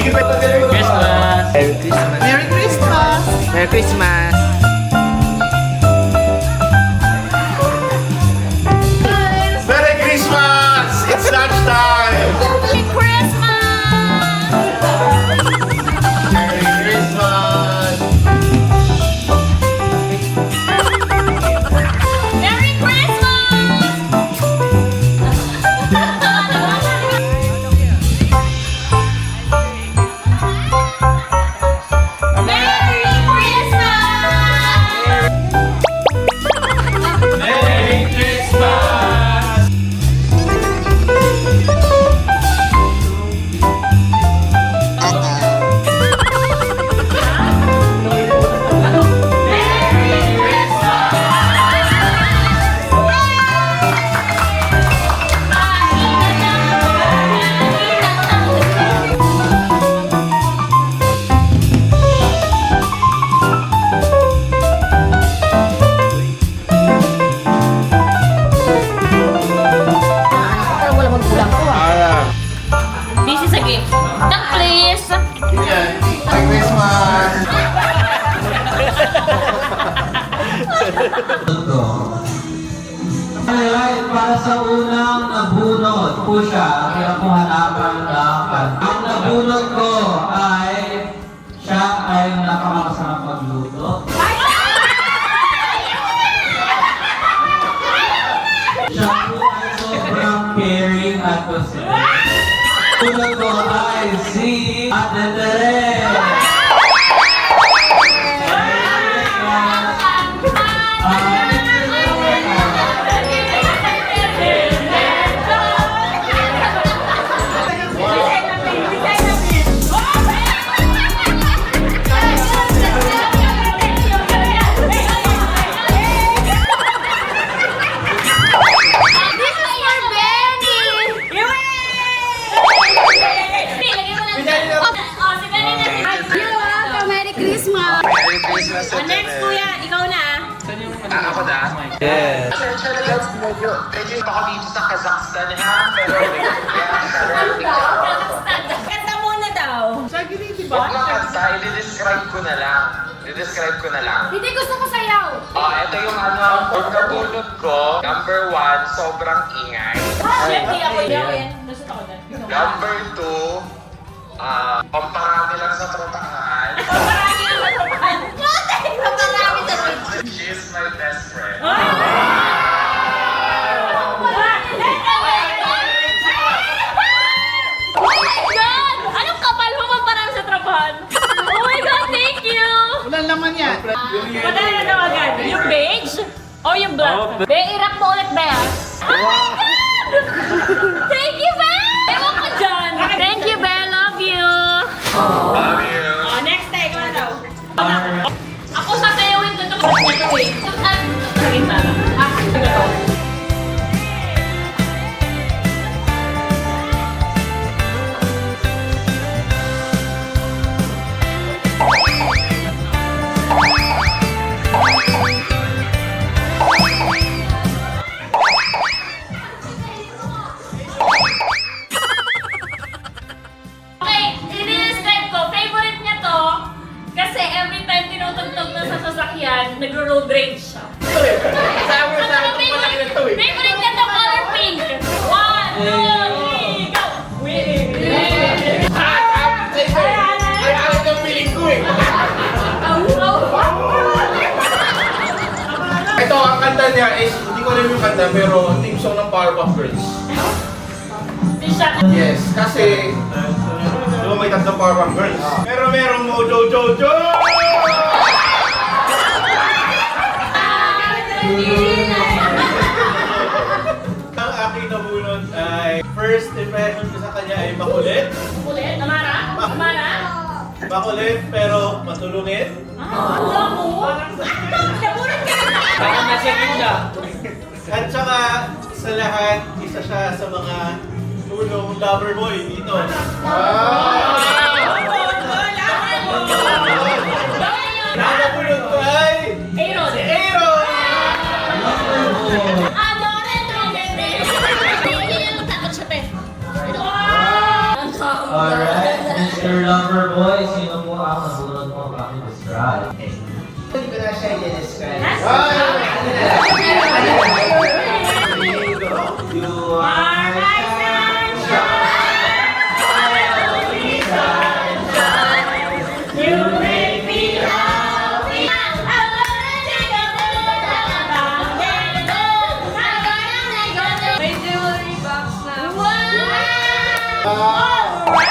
Christmas! Merry Christmas! Merry Christmas! Merry Christmas! Merry Christmas! It's lunchtime! Merry Christmas! Merry Christmas! Merry Christmas! Merry Christmas! Merry Christmas! This is a gift. Duck, please. Merry Christmas! Alright, para sa unang nabunod po siya, kaya po hanapan ng ang nabunod ko ay siya ay nakakasama magluto. Siya po ay sobrang caring at considerate. Unang ko ay si Ate Tere. Merry Christmas! Merry Christmas! Next, kuya, ikaw na. Ako na? Yes! Medyo ako dito sa Kazakhstan ha? Pero Kanta muna daw. huwag lang kanta, i-describe ko na lang. I-describe ko na lang. Hindi gusto ko sayaw. Ito yung yung nabunod ko. Number 1, sobrang ingay. Hindi ako yun. Gusto ko na. Number 2, pamparami lang sa trotahan. Marami ang matutupan. Marami sa picture. She is my best friend. Oh my God! Anong kapal mo magparang sa trabahan? Oh my God, thank you! Walang laman yan. Madali na daw agad. Yung beige o yung black? Be, irak mo ulit, Be. Oh my God! Thank you, Be! Ewan ko dyan. Thank you, Be. Love you. Love you. Next time, ikaw na daw. Ako sasayawin ko ito kasi ito eh. Sa gitna. Ito to. Okay, i-describe ko. Favorite niya to kasi every time tinutugtog na sa sasakyan, nagro-road rage siya. Ano favorite? Favorite niya to color pink. 1, 2, 3, go! Ay, alam yung feeling ko eh. Ito, ang kanta niya is, hindi ko alam yung kanta, pero theme song ng Powerpuff Girls. Yes, kasi, di ba may tatlong Powerpuff Girls? Pero merong Mojo Jojo! Ang aking nabunod ay, first impression ko sa kanya ay makulit. Ulit, Amara? Amara? Makulit, pero matulungin. Alam mo? Nabunan ka na! Parang nasa gitna. At saka, sa lahat, isa siya sa mga tulong lover boy dito. Nakapulot ko ay Aaron! si Aaron! Alright, Mr. Love Wow! Wow!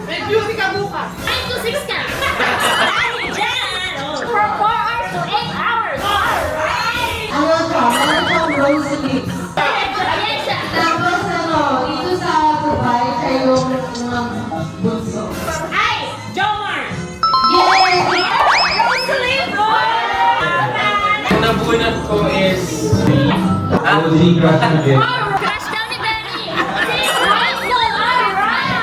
May beauty ka bukas. 9 to 6 ka. Dahil dyan. From 4 hours to 8 hours. Alright. Ano siya? Meron siyang rose lips. Ayan siya. Tapos ano, dito sa Dubai, siya yung bunso. Ay, Jomar. Yes! Rosalind. Ang nabunot ko is... OG crush na din. Crush daw ni Benny. Si Russell. Alright.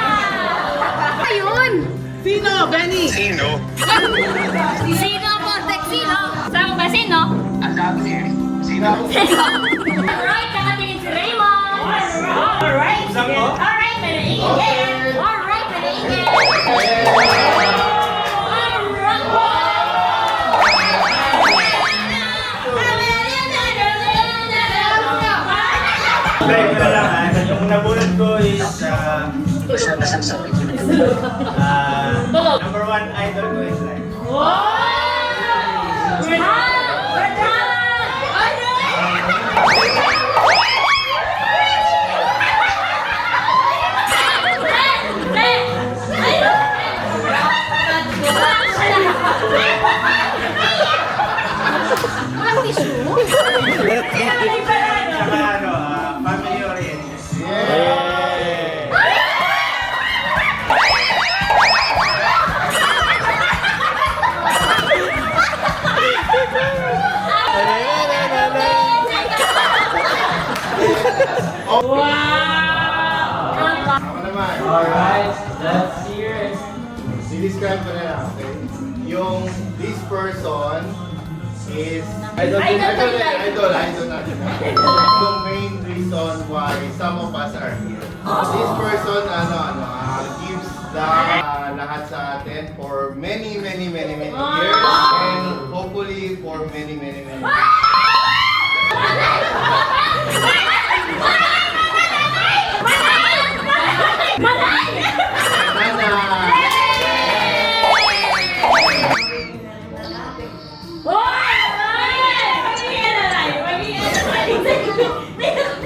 Ayun. Sino, Benny? Sino po? Sino? Sama ba? Sino? Sino? Alright, nakatingin si Raymond. Alright. Alright, panaingin. Alright, panaingin. Break na lang ha. Yung nabunod ko is number 1 idol ko is like saka ano, family oriented. Ako naman. Alright, let's hear it. I-describe ko na lang, okay? Yung this person is Idol natin. The main reason why some of us are here. This person gives the lahat sa atin for many years and hopefully for many years.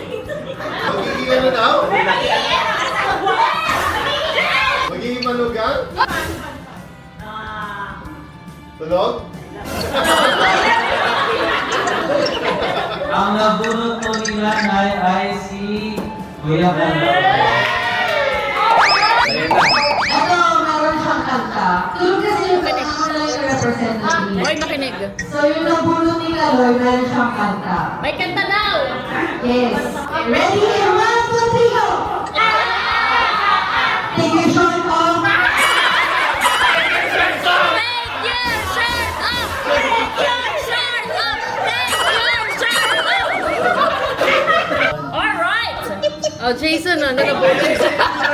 Magiging ano daw? Magiging malugang? Tulog? Ang nabunot po nila ay si Kuya Kanda. Ito, meron siyang kanta. Tulog kasi yung kanta yung representative. Hoy, makinig. So yung nabulot ni Kaloy, meron siyang kanta. May kanta daw. Yes. Ready? 1, 2, 3, go! Take your shirt off. Take your shirt off! Take your shirt off! Take your shirt off! Alright! Oh, Jason, ano na po?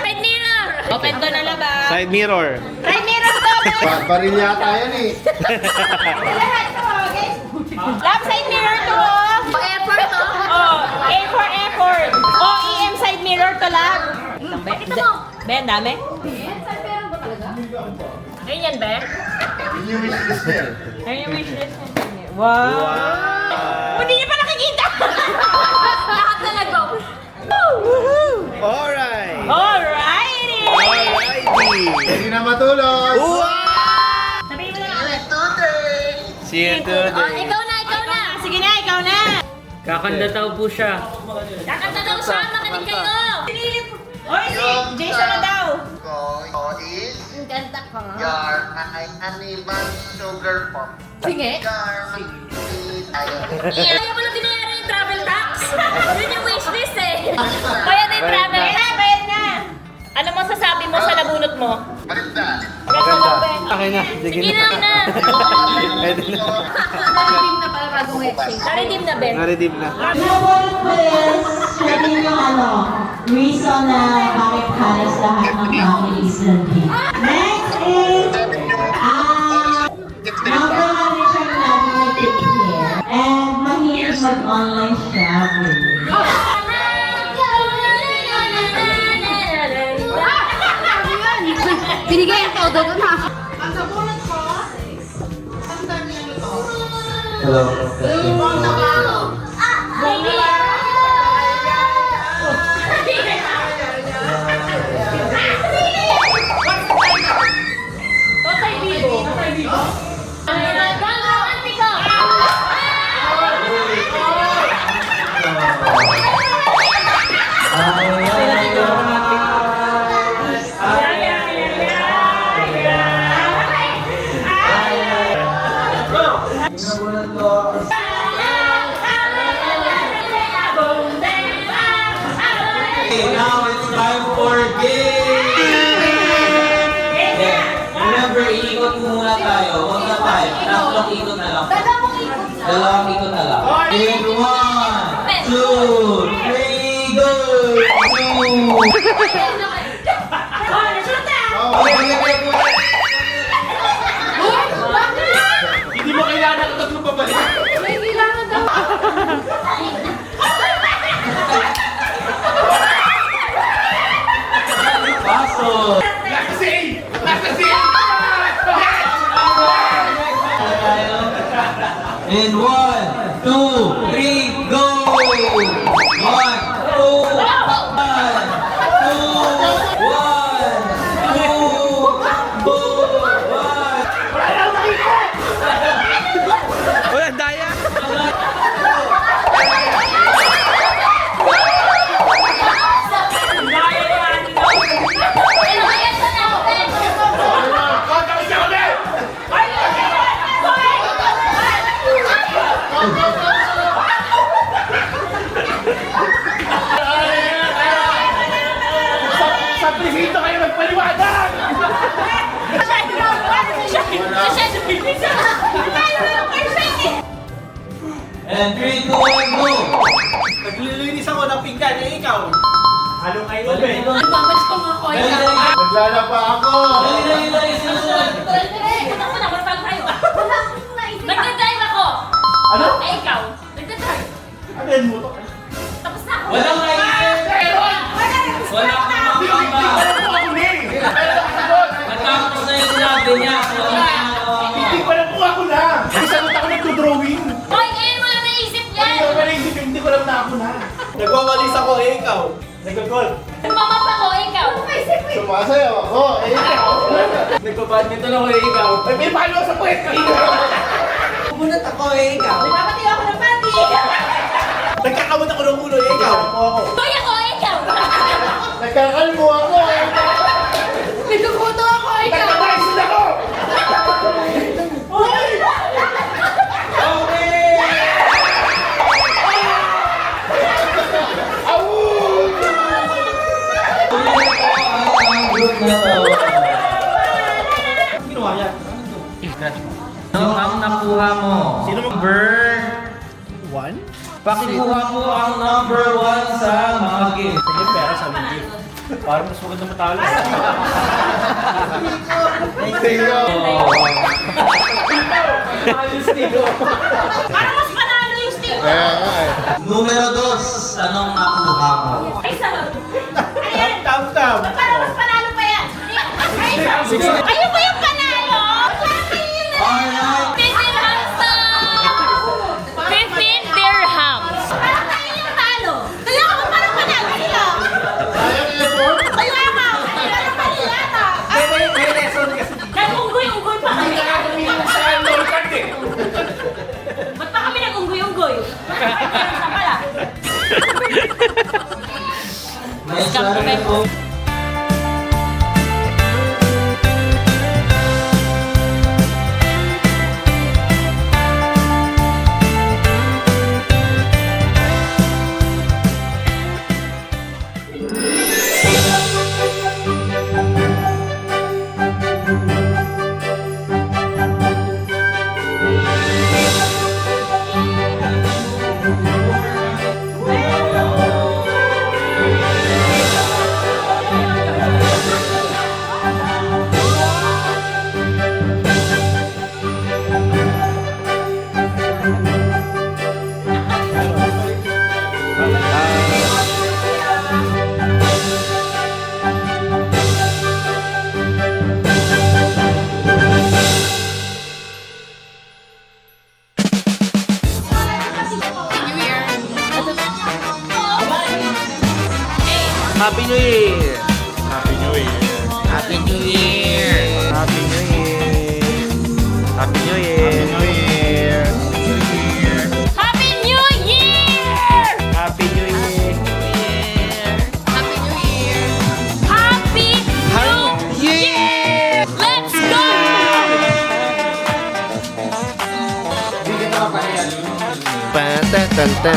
Side mirror! Open to na labas. Side mirror. Side mirror to! Baril yata yan eh. Lahat to, okay? Lap side mirror to, oh! Effort to? Oh, A for effort. OEM side mirror to, lap. Pakita mo. Be, ang dami. Ayun yan, Be? Yun yung wishlist niya. Ayun yung wishlist. Wow. Hindi niya pa nakikita! Lahat na nag-go. Alright. Alrighty! Alrighty. Hindi na matulog. Sabihin mo na lang. See you Oh, today. ikaw na, ikaw na! Sige na, ikaw na. Kakanda daw po siya. Kakanta daw siya, makinig kayo! Oy, si Jason na daw. is Ang ganda ko. your uneven sugar pop. Sige. Your Ayaw mo na binayaran yung travel tax. Yun yung wishlist eh. Kaya na yung travel tax. Bayad na. Ano masasabi mo sa nabunot mo? Maganda. Okay na. Sige Sige na na. Pwede na. Naridim na pala bagong exchange. Naridim na, Ben. Naridim na. Nabulot ko is, siya din yung reason na bakit halos lahat ng families nandito. Next is, napakali siyang lagi nag-take-care and mahilig mag-online shopping. Binigay ang todo doon ha. Ang nabunod ko, ang dami ano to? Hello. Yung mga Nabunod ko. Okay, now it's time for game! Yeah. Remember, iikot muna tayo. Huwag na tayo. Tatlong ikot na lang. Dalawang ikot na lang. In 1, 2, 3, go! Hindi mo kailangan ng tatlong pabalik. May kailangan daw. Paso! Nakasave! Nakasave! In 1, 2, 3, go! 1, 2, 1, 2, 1, 2, 1. Wala, daya! Sa presito kayo magpaliwanag! And 3, 2, 1, go! Naglilinis ako ng pinggan, eh ikaw. Halo kayo, Ben. Naglalaba ako! Dali, sinusunod. Nagdadrive ako! Ano? Eh, ikaw! Nagdadrive! Ano yan mo to? Tapos na ako! Walang naisip! Wala akong makamba! Matapos na yung sinabi niya. Hindi pa lang po ako na. Isagot ako nagdo-drawing. Hoy, ngayon mo lang naisip yan! Hindi ko pa naisip, hindi ko lang na ako na. Nagwawalis ako, eh ikaw. Nagagol. Lumamap ako, ikaw! Sumasayaw ako! Eh, ikaw! Nagpa-badminton ako, ikaw. Ay, may palo sa puwet kanina. Pumunat ako, ikaw. Nagpapatiyo ako ng panty. Nagkakamot ako ng ulo, eh ikaw. Hoy, ako, ikaw! Nagkakalmo ako! Nagkukuto ako, ikaw. Nagkabaisin ako! Ginawa niya. Ano ang nakuha mo? Sino mo? Number... One? Pakikuha mo ang number 1 sa mga games. Sige, pera sa amin gift. Parang mas maganda matalo. Parang mas panalo yung Steve! Kaya nga eh. Numero 2, anong nakuha mo? Ay, sa... Ayan! Tam-tam. Parang mas panalo pa yan! Ay, ayun ba yung panalo? Alright! 15 dirhams to! 15 dirhams! Parang tayo yung talo! Kaya ako parang panalo sila! Sayang effort! Kaya ako! Kaya naman yata! May lesson kasi. Nag-unggoy-unggoy pa kami! Sa low card eh. Ba't pa kami nag-unggoy-unggoy? Saan pala? May sarili po. Happy New Year! Happy New Year! Happy New Year! Happy New Year! Happy New Year! New Year! Happy New Year! Happy New Year! Happy New Year! Let's go! Patatanta.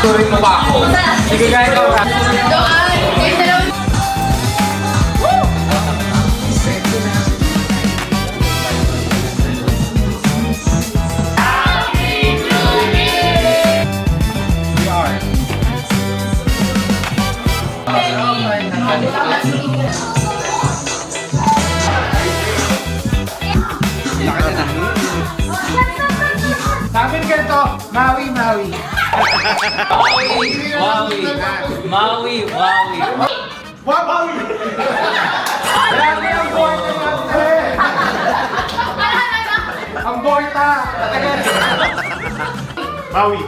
Turing mo ba ako? Sige, guys, ako. Sabi ni ganito, Maui, Maui. Maui. Maui! Grabe ang borta natin! Ang borta! Maui.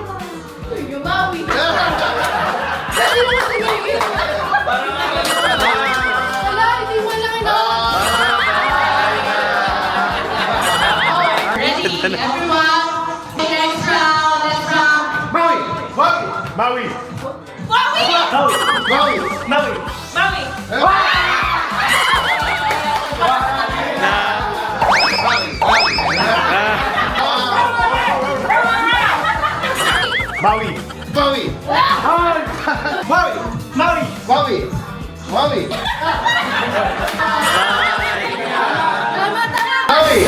Ready, everyone? Next round, next round. Maui! Maui! Maui. Maui! Maui. Maui. Maui! Maui. Maui! Maui. Maui. Maui! Maui! Maui!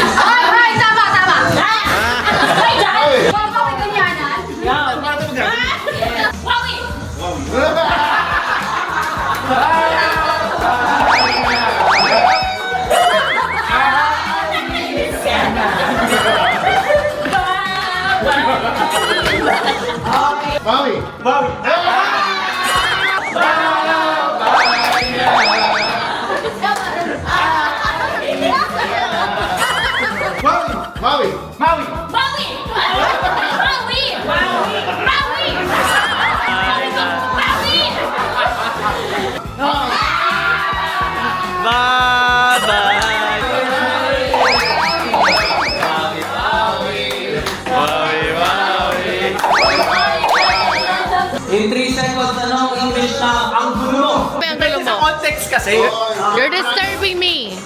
Ay, tama. Maui! Huwag mo ganyanan. Maui! Maui! Maui. Maui! Maui! Maui! Maui! Maui! Maui! Bye-bye. In 3 seconds, anong English na ang gulo mo? Sa Context kasi. You're disturbing me.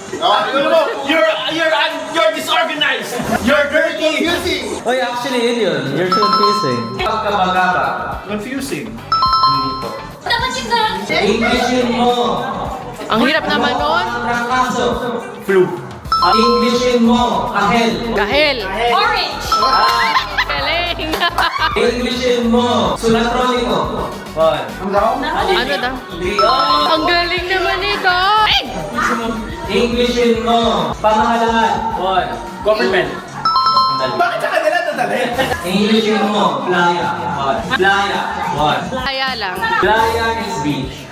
You're disorganized. You're dirty. Confusing! Oy, actually, yun. You're confusing. Pagkabagaba. Confusing. Dapat yung ganun. Englishin mo. Ang hirap naman nun. Ang trangkaso. Flu. Englishin mo. Kahel. Gahel. Orange! Galing. Englishin mo. Sulatroniko. One. Ano daw? Three. Oh. Ang galing naman nito. Ay! Englishin mo. Pamahalaan. One. Government. Bakit sa kanila nadali? Englishin mo. Playa. One. Playa. One. Kaya lang. Playa is beach.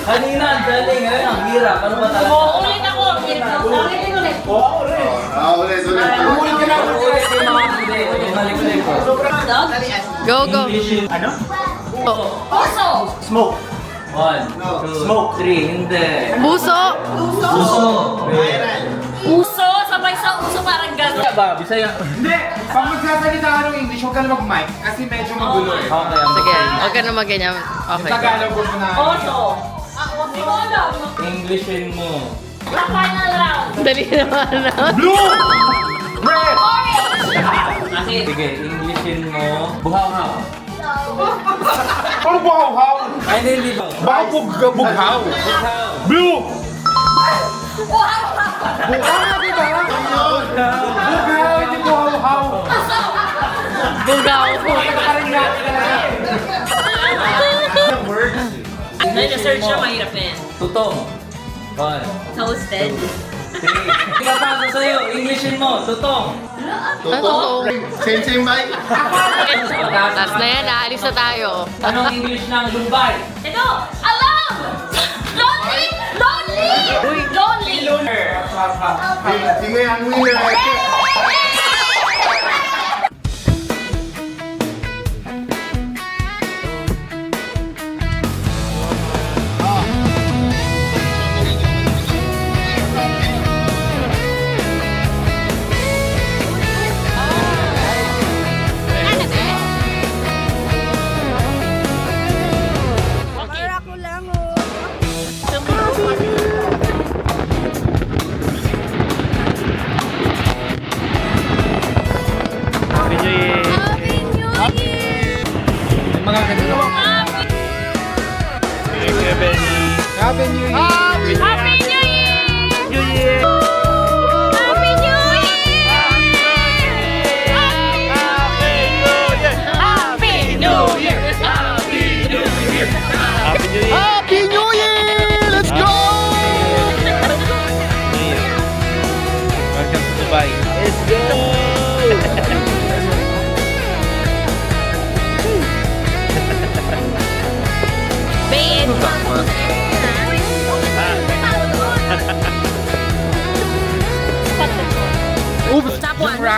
Kanina, ang galing. Ngayon, ang hirap. Ano ba talaga? Ulit ako. Ulit. Ulit. Ulit ka na. Ulit yung mga hindi. Yung balik-balik ko. Go. Englishin. Ano? Oso! Smoke. One. Two. Smoke. Three. Hindi. Buso. Suso. Uso! Sabay sa uso parang gano'n. Ba, Bisaya. Hindi! Pag magsasalita ka ng English, huwag ka na mag-mic kasi medyo magulo eh. Okay, Sige, huwag ka na magganyan. Okay. Tagalog ko na. Oso! Hindi ko alam. Englishin mo. Sa final round. Dali naman na. Blue. Red. Orange! Sige, Englishin mo. Buhaw-haw. Ano buhaw-haw? Ay, hindi ba? Baka bughaw. Buhaw. Blue. Buhaw na diba? Buhaw, hindi buhaw-haw. Bugaw. Parang natin Na-search siya, mahirap na yan. Tutong. One. Toasted. Three. Ipapasa sa'yo. Englishin mo. Tutong. Totoo. Same bike? Tapos na yan, aalis na tayo. Anong English ng Lumbay? Ito! Alam! Lonely! Lonely! Lonely! Sige, ang winner.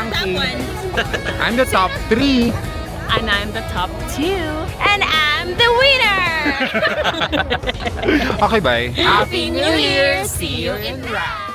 ranking. one. I'm the top 3. And I'm the top 2. And I'm the winner! Okay, bye. Happy New Year! See you in round!